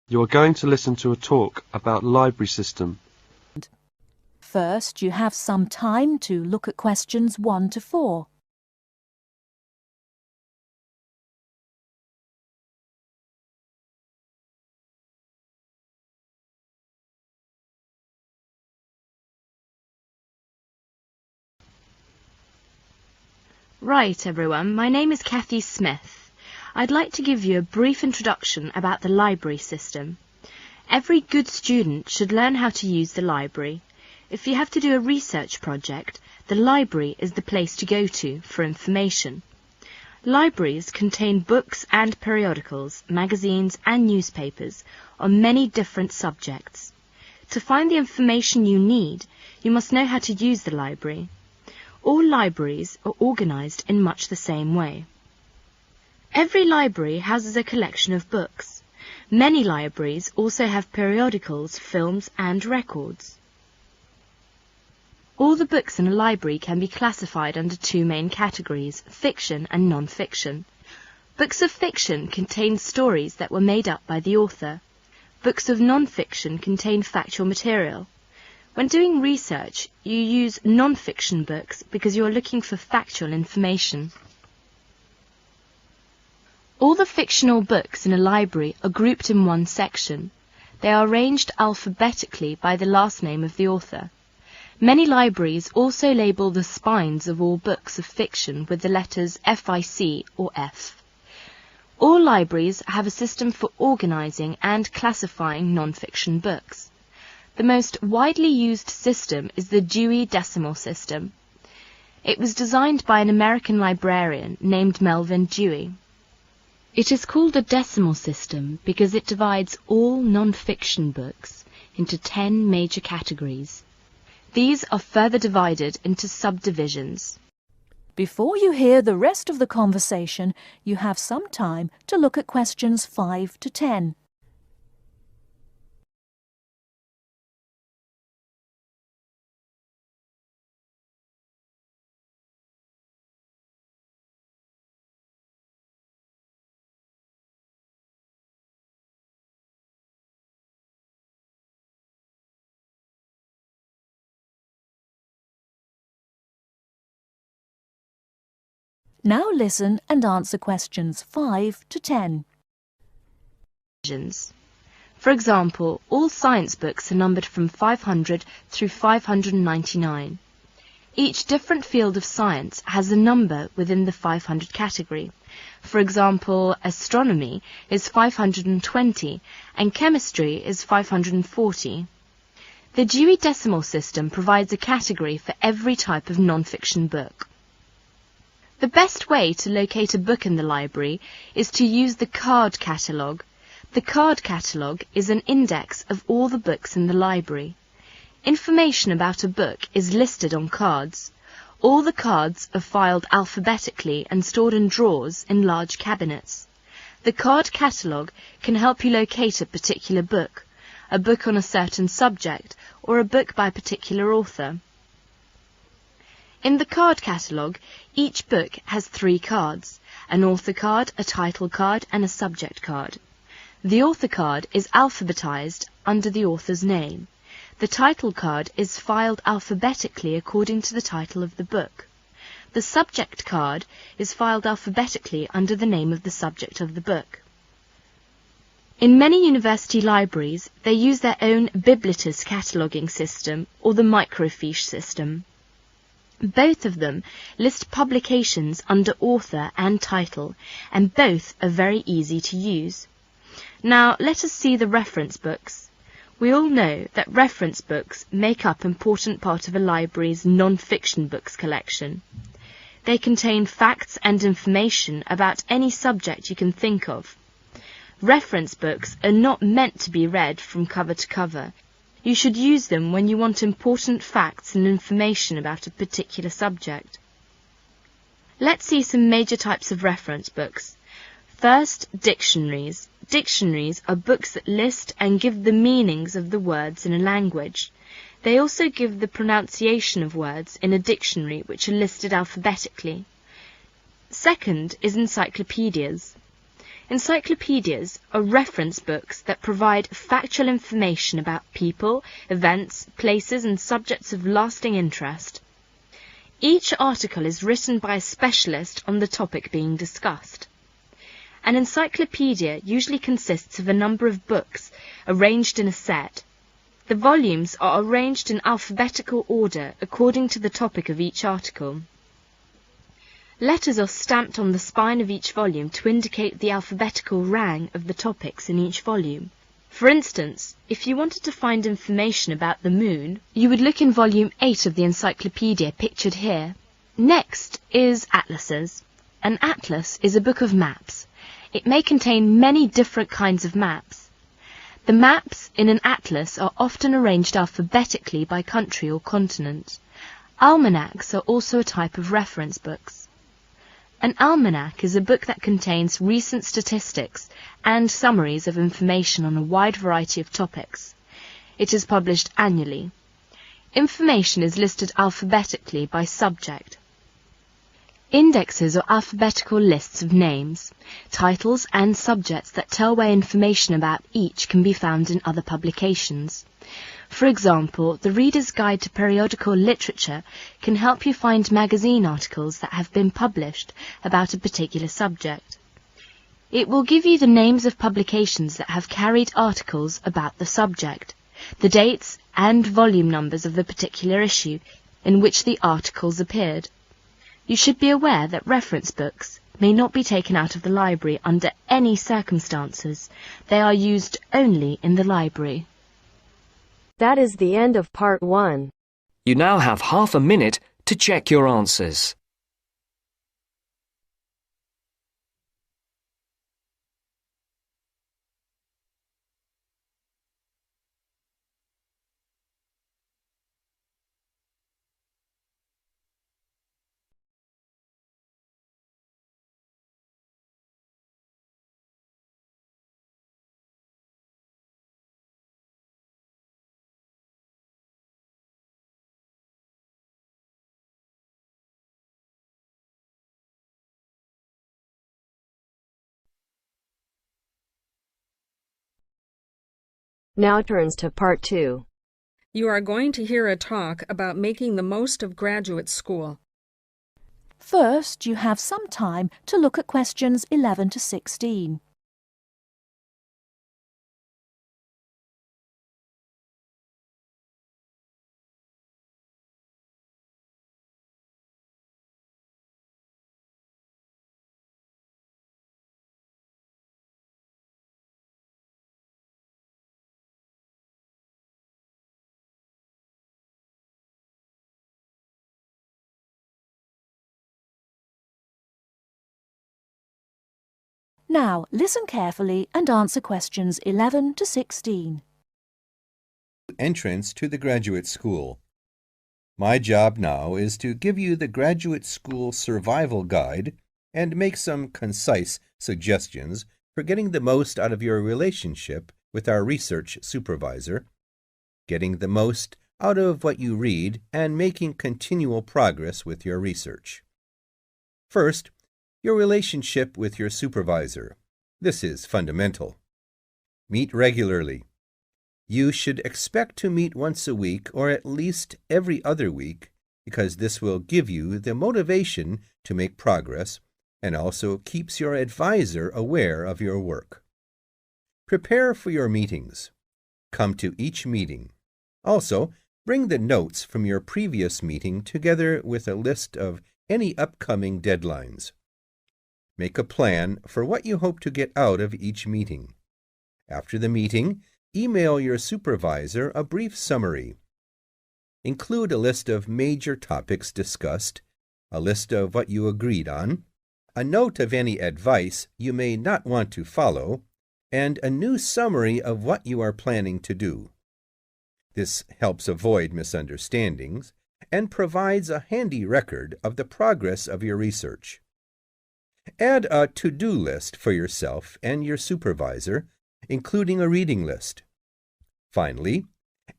You are going to listen to a talk about library system. First, you have some time to look at questions 1 to 4. Right, everyone, my name is Kathy Smith. I'd like to give you a brief introduction about the library system. Every good student should learn how to use the library. If you have to do a research project, the library is the place to go to for information. Libraries contain books and periodicals, magazines and newspapers on many different subjects. To find the information you need, you must know how to use the library. All libraries are organised in much the same way. Every library houses a collection of books. Many libraries also have periodicals, films and records. All the books in a library can be classified under 2 main categories, fiction and non-fiction. Books of fiction contain stories that were made up by the author. Books of non-fiction contain factual material. When doing research, you use non-fiction books because you are looking for factual information. All the fictional books in a library are grouped in one section. They are arranged alphabetically by the last name of the author. Many libraries also label the spines of all books of fiction with the letters FIC or F. All libraries have a system for organising and classifying non-fiction books. The most widely used system is the Dewey Decimal System. It was designed by an American librarian named Melvin Dewey. It is called a decimal system because it divides all non-fiction books into 10 major categories. These are further divided into subdivisions. Before you hear the rest of the conversation, you have some time to look at questions 5 to 10. Now listen and answer questions 5 to 10. For example, all science books are numbered from 500 through 599. Each different field of science has a number within the 500 category. For example, astronomy is 520 and chemistry is 540. The Dewey Decimal System provides a category for every type of non-fiction book. The best way to locate a book in the library is to use the card catalogue. The card catalogue is an index of all the books in the library. Information about a book is listed on cards. All the cards are filed alphabetically and stored in drawers in large cabinets. The card catalogue can help you locate a particular book, a book on a certain subject, or a book by a particular author. In the card catalogue, each book has 3 cards, an author card, a title card and a subject card. The author card is alphabetized under the author's name. The title card is filed alphabetically according to the title of the book. The subject card is filed alphabetically under the name of the subject of the book. In many university libraries, they use their own Biblitus cataloguing system or the microfiche system. Both of them list publications under author and title, and both are very easy to use. Now let us see the reference books. We all know that reference books make up an important part of a library's non-fiction books collection. They contain facts and information about any subject you can think of. Reference books are not meant to be read from cover to cover. You should use them when you want important facts and information about a particular subject. Let's see some major types of reference books. First, dictionaries. Dictionaries are books that list and give the meanings of the words in a language. They also give the pronunciation of words in a dictionary which are listed alphabetically. Second is encyclopedias. Encyclopedias are reference books that provide factual information about people, events, places, and subjects of lasting interest. Each article is written by a specialist on the topic being discussed. An encyclopedia usually consists of a number of books arranged in a set. The volumes are arranged in alphabetical order according to the topic of each article. Letters are stamped on the spine of each volume to indicate the alphabetical rang of the topics in each volume. For instance, if you wanted to find information about the moon, you would look in volume 8 of the encyclopedia pictured here. Next is atlases. An atlas is a book of maps. It may contain many different kinds of maps. The maps in an atlas are often arranged alphabetically by country or continent. Almanacs are also a type of reference books. An almanac is a book that contains recent statistics and summaries of information on a wide variety of topics. It is published annually. Information is listed alphabetically by subject. Indexes are alphabetical lists of names, titles and subjects that tell where information about each can be found in other publications. For example, the Reader's Guide to Periodical Literature can help you find magazine articles that have been published about a particular subject. It will give you the names of publications that have carried articles about the subject, the dates and volume numbers of the particular issue in which the articles appeared. You should be aware that reference books may not be taken out of the library under any circumstances. They are used only in the library. That is the end of part 1. You now have half a minute to check your answers. Now turns to part 2. You are going to hear a talk about making the most of graduate school. First, you have some time to look at questions 11 to 16. Now, listen carefully and answer questions 11 to 16. Entrance to the graduate school. My job now is to give you the graduate school survival guide and make some concise suggestions for getting the most out of your relationship with our research supervisor, getting the most out of what you read, and making continual progress with your research. First, your relationship with your supervisor. This is fundamental. Meet regularly. You should expect to meet once a week or at least every other week because this will give you the motivation to make progress and also keeps your advisor aware of your work. Prepare for your meetings. Come to each meeting. Also, bring the notes from your previous meeting together with a list of any upcoming deadlines. Make a plan for what you hope to get out of each meeting. After the meeting, email your supervisor a brief summary. Include a list of major topics discussed, a list of what you agreed on, a note of any advice you may not want to follow, and a new summary of what you are planning to do. This helps avoid misunderstandings and provides a handy record of the progress of your research. Add a to-do list for yourself and your supervisor, including a reading list. Finally,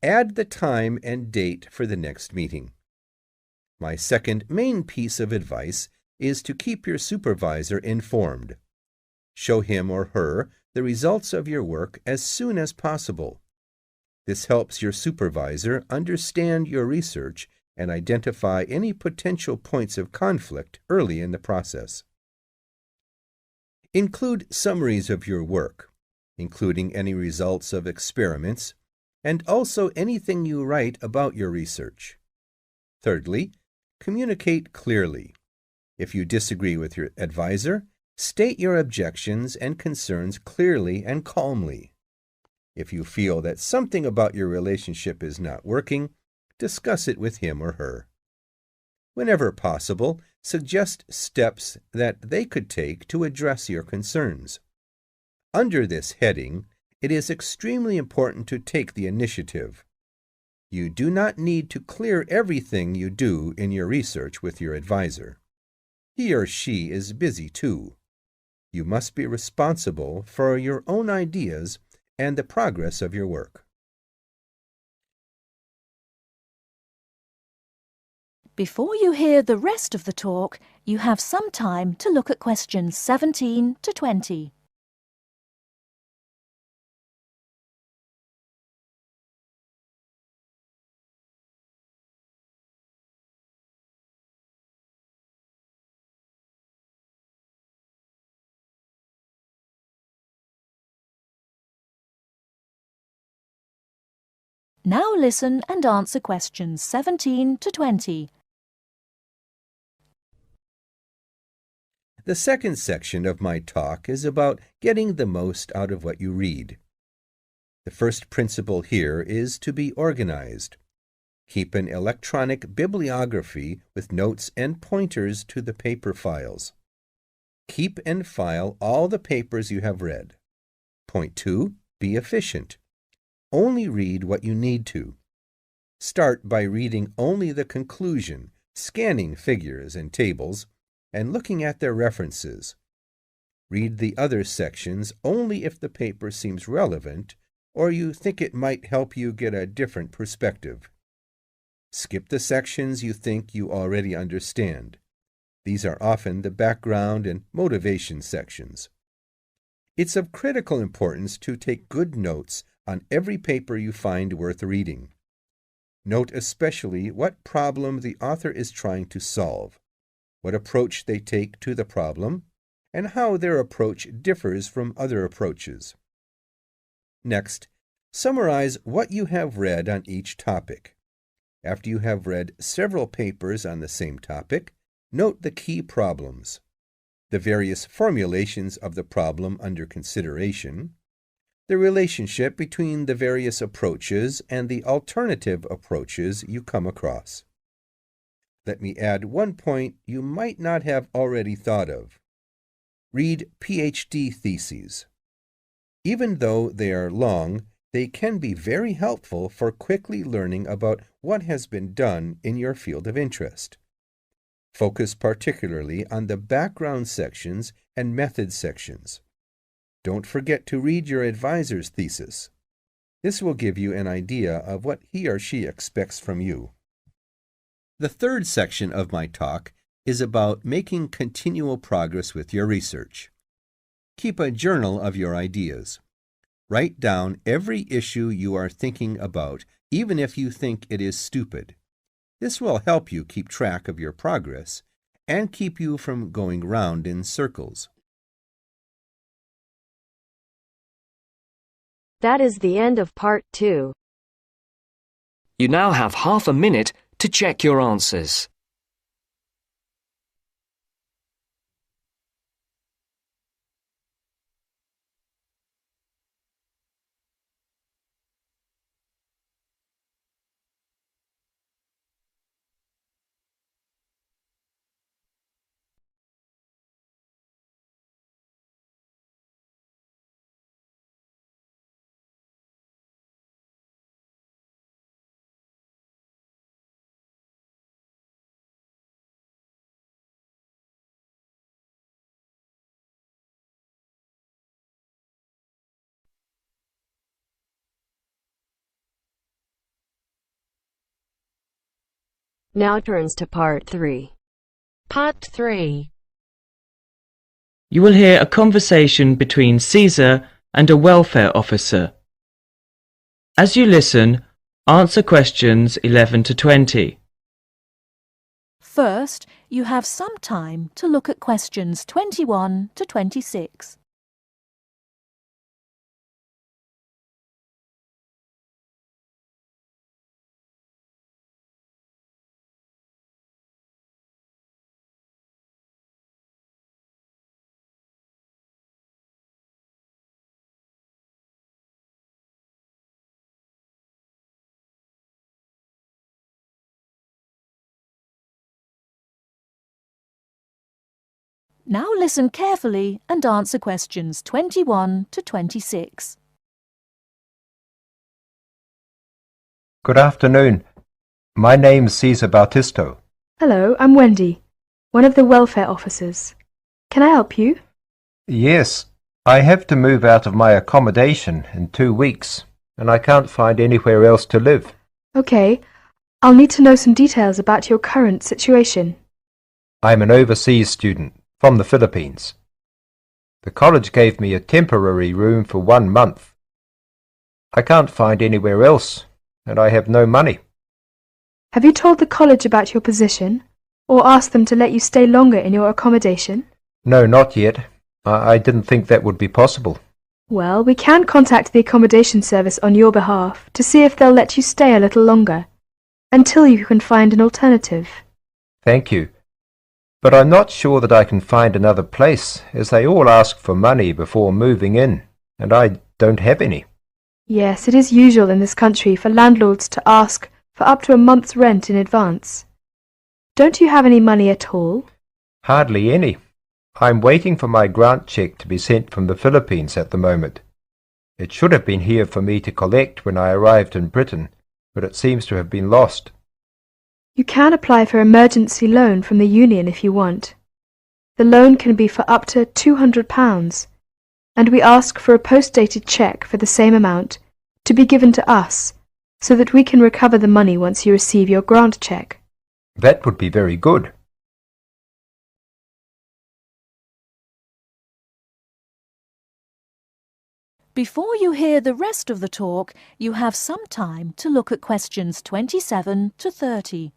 add the time and date for the next meeting. My second main piece of advice is to keep your supervisor informed. Show him or her the results of your work as soon as possible. This helps your supervisor understand your research and identify any potential points of conflict early in the process. Include summaries of your work, including any results of experiments, and also anything you write about your research. Thirdly, communicate clearly. If you disagree with your advisor, state your objections and concerns clearly and calmly. If you feel that something about your relationship is not working, discuss it with him or her. Whenever possible, suggest steps that they could take to address your concerns. Under this heading, it is extremely important to take the initiative. You do not need to clear everything you do in your research with your advisor. He or she is busy too. You must be responsible for your own ideas and the progress of your work. Before you hear the rest of the talk, you have some time to look at questions 17 to 20. Now listen and answer questions 17 to 20. The second section of my talk is about getting the most out of what you read. The first principle here is to be organized. Keep an electronic bibliography with notes and pointers to the paper files. Keep and file all the papers you have read. Point 2. Be efficient. Only read what you need to. Start by reading only the conclusion, scanning figures and tables, and looking at their references. Read the other sections only if the paper seems relevant or you think it might help you get a different perspective. Skip the sections you think you already understand. These are often the background and motivation sections. It's of critical importance to take good notes on every paper you find worth reading. Note especially what problem the author is trying to solve, what approach they take to the problem, and how their approach differs from other approaches. Next, summarize what you have read on each topic. After you have read several papers on the same topic, note the key problems, the various formulations of the problem under consideration, the relationship between the various approaches and the alternative approaches you come across. Let me add one point you might not have already thought of. Read PhD theses. Even though they are long, they can be very helpful for quickly learning about what has been done in your field of interest. Focus particularly on the background sections and method sections. Don't forget to read your advisor's thesis. This will give you an idea of what he or she expects from you. The third section of my talk is about making continual progress with your research. Keep a journal of your ideas. Write down every issue you are thinking about, even if you think it is stupid. This will help you keep track of your progress and keep you from going round in circles. That is the end of part 2. You now have half a minute to check your answers. Now turns to part 3. Part 3. you will hear a conversation between Caesar and a welfare officer. As you listen, answer questions 11 to 20. First, you have some time to look at questions 21 to 26. Now listen carefully and answer questions 21 to 26. Good afternoon. My name's Cesar Bautisto. Hello, I'm Wendy, one of the welfare officers. Can I help you? Yes, I have to move out of my accommodation in 2 weeks, and I can't find anywhere else to live. Okay, I'll need to know some details about your current situation. I'm an overseas student from the Philippines. The college gave me a temporary room for 1 month. I can't find anywhere else, and I have no money. Have you told the college about your position, or asked them to let you stay longer in your accommodation? No, not yet. I didn't think that would be possible. Well, we can contact the accommodation service on your behalf to see if they'll let you stay a little longer, until you can find an alternative. Thank you. But I'm not sure that I can find another place, as they all ask for money before moving in, and I don't have any. Yes, it is usual in this country for landlords to ask for up to a month's rent in advance. Don't you have any money at all? Hardly any. I'm waiting for my grant cheque to be sent from the Philippines at the moment. It should have been here for me to collect when I arrived in Britain, but it seems to have been lost. You can apply for emergency loan from the union if you want. The loan can be for up to £200, and we ask for a post-dated cheque for the same amount to be given to us, so that we can recover the money once you receive your grant cheque. That would be very good. Before you hear the rest of the talk, you have some time to look at questions 27 to 30.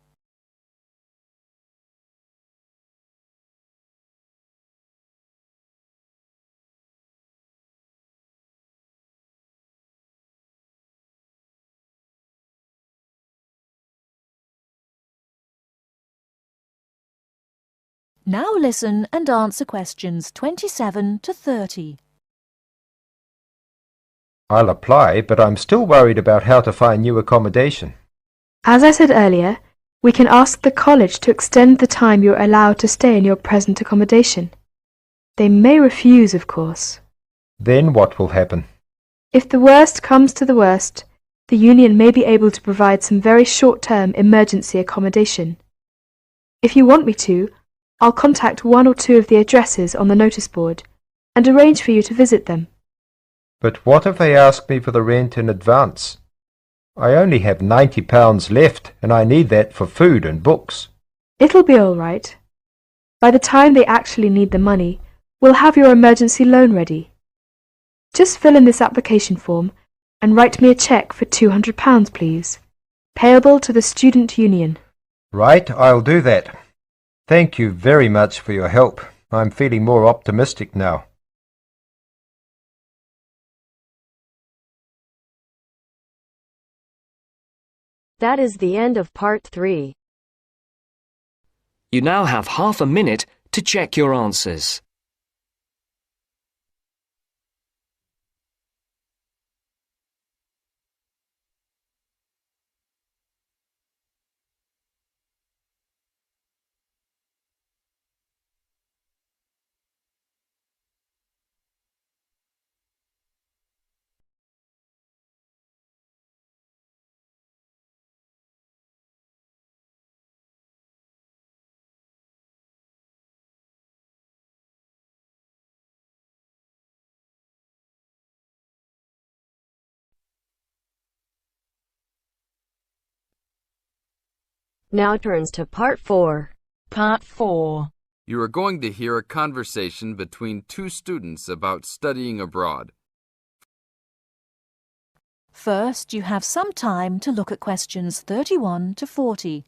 Now listen and answer questions 27 to 30. I'll apply, but I'm still worried about how to find new accommodation. As I said earlier, we can ask the college to extend the time you're allowed to stay in your present accommodation. They may refuse, of course. Then what will happen? If the worst comes to the worst, the union may be able to provide some very short-term emergency accommodation. If you want me to, I'll contact 1 or 2 of the addresses on the notice board and arrange for you to visit them. But what if they ask me for the rent in advance? I only have £90 left, and I need that for food and books. It'll be all right. By the time they actually need the money, we'll have your emergency loan ready. Just fill in this application form and write me a cheque for £200, please, payable to the student union. Right, I'll do that. Thank you very much for your help. I'm feeling more optimistic now. That is the end of part 3. You now have half a minute to check your answers. Now turns to part 4. Part 4. You are going to hear a conversation between two students about studying abroad. First, you have some time to look at questions 31 to 40.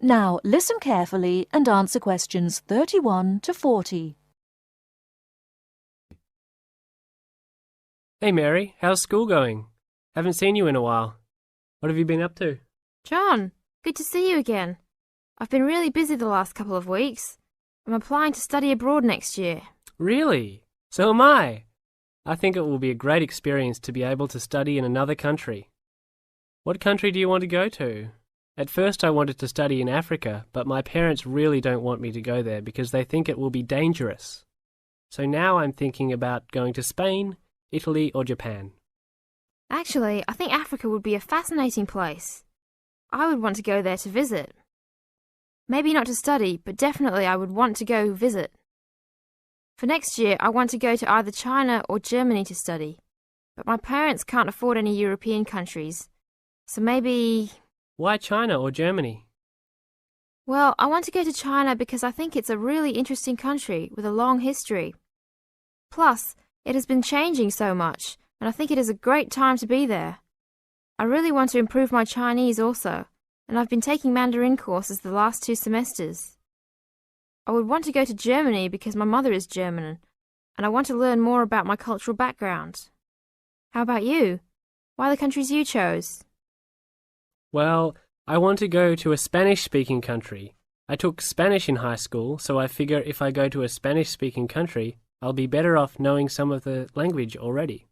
Now, listen carefully and answer questions 31 to 40. Hey Mary, how's school going? Haven't seen you in a while. What have you been up to? John, good to see you again. I've been really busy the last couple of weeks. I'm applying to study abroad next year. Really? So am I. I think it will be a great experience to be able to study in another country. What country do you want to go to? At first I wanted to study in Africa, but my parents really don't want me to go there because they think it will be dangerous. So now I'm thinking about going to Spain, Italy or Japan. Actually, I think Africa would be a fascinating place. I would want to go there to visit. Maybe not to study, but definitely I would want to go visit. For next year, I want to go to either China or Germany to study. But my parents can't afford any European countries. So maybe... Why China or Germany? Well, I want to go to China because I think it's a really interesting country with a long history. Plus, it has been changing so much, and I think it is a great time to be there. I really want to improve my Chinese also, and I've been taking Mandarin courses the last 2 semesters. I would want to go to Germany because my mother is German, and I want to learn more about my cultural background. How about you? Why the countries you chose? Well, I want to go to a Spanish-speaking country. I took Spanish in high school, so I figure if I go to a Spanish-speaking country, I'll be better off knowing some of the language already.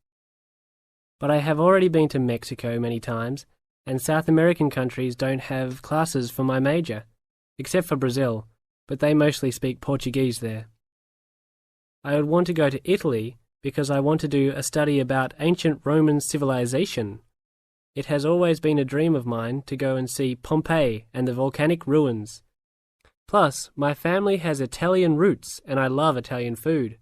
But I have already been to Mexico many times, and South American countries don't have classes for my major, except for Brazil, but they mostly speak Portuguese there. I would want to go to Italy because I want to do a study about ancient Roman civilization. It has always been a dream of mine to go and see Pompeii and the volcanic ruins. Plus, my family has Italian roots and I love Italian food.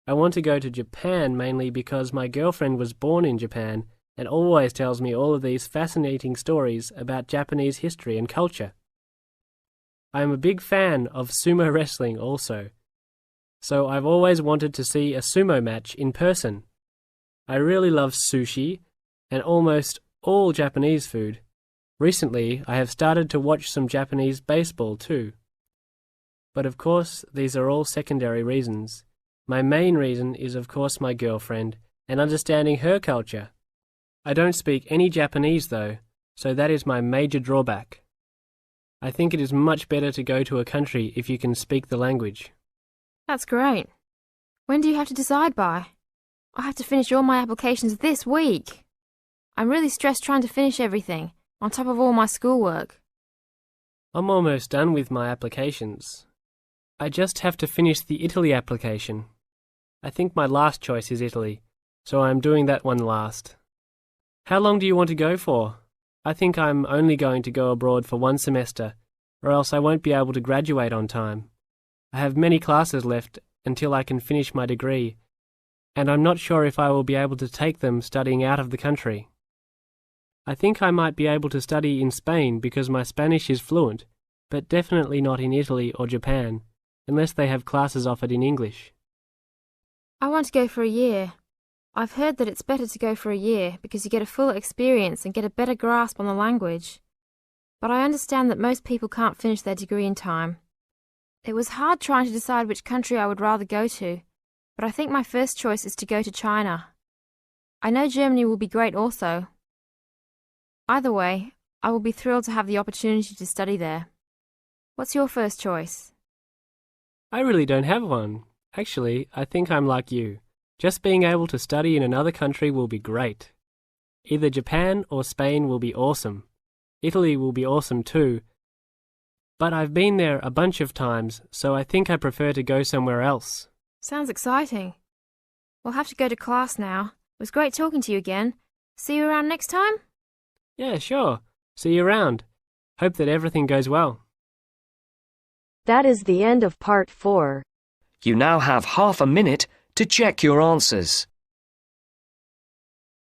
I want to go to Japan mainly because my girlfriend was born in Japan and always tells me all of these fascinating stories about Japanese history and culture. I am a big fan of sumo wrestling also, so I've always wanted to see a sumo match in person. I really love sushi and almost all Japanese food. Recently, I have started to watch some Japanese baseball too. But of course, these are all secondary reasons. My main reason is of course my girlfriend and understanding her culture. I don't speak any Japanese though, so that is my major drawback. I think it is much better to go to a country if you can speak the language. That's great. When do you have to decide by? I have to finish all my applications this week. I'm really stressed trying to finish everything, on top of all my schoolwork. I'm almost done with my applications. I just have to finish the Italy application. I think my last choice is Italy, so I'm doing that one last. How long do you want to go for? I think I'm only going to go abroad for 1 semester, or else I won't be able to graduate on time. I have many classes left until I can finish my degree, and I'm not sure if I will be able to take them studying out of the country. I think I might be able to study in Spain because my Spanish is fluent, but definitely not in Italy or Japan, unless they have classes offered in English. I want to go for a year. I've heard that it's better to go for a year because you get a full experience and get a better grasp on the language. But I understand that most people can't finish their degree in time. It was hard trying to decide which country I would rather go to, but I think my first choice is to go to China. I know Germany will be great also. Either way, I will be thrilled to have the opportunity to study there. What's your first choice? I really don't have one. Actually, I think I'm like you. Just being able to study in another country will be great. Either Japan or Spain will be awesome. Italy will be awesome too. But I've been there a bunch of times, so I think I prefer to go somewhere else. Sounds exciting. We'll have to go to class now. It was great talking to you again. See you around next time? Yeah, sure. See you around. Hope that everything goes well. That is the end of part 4. You now have half a minute to check your answers.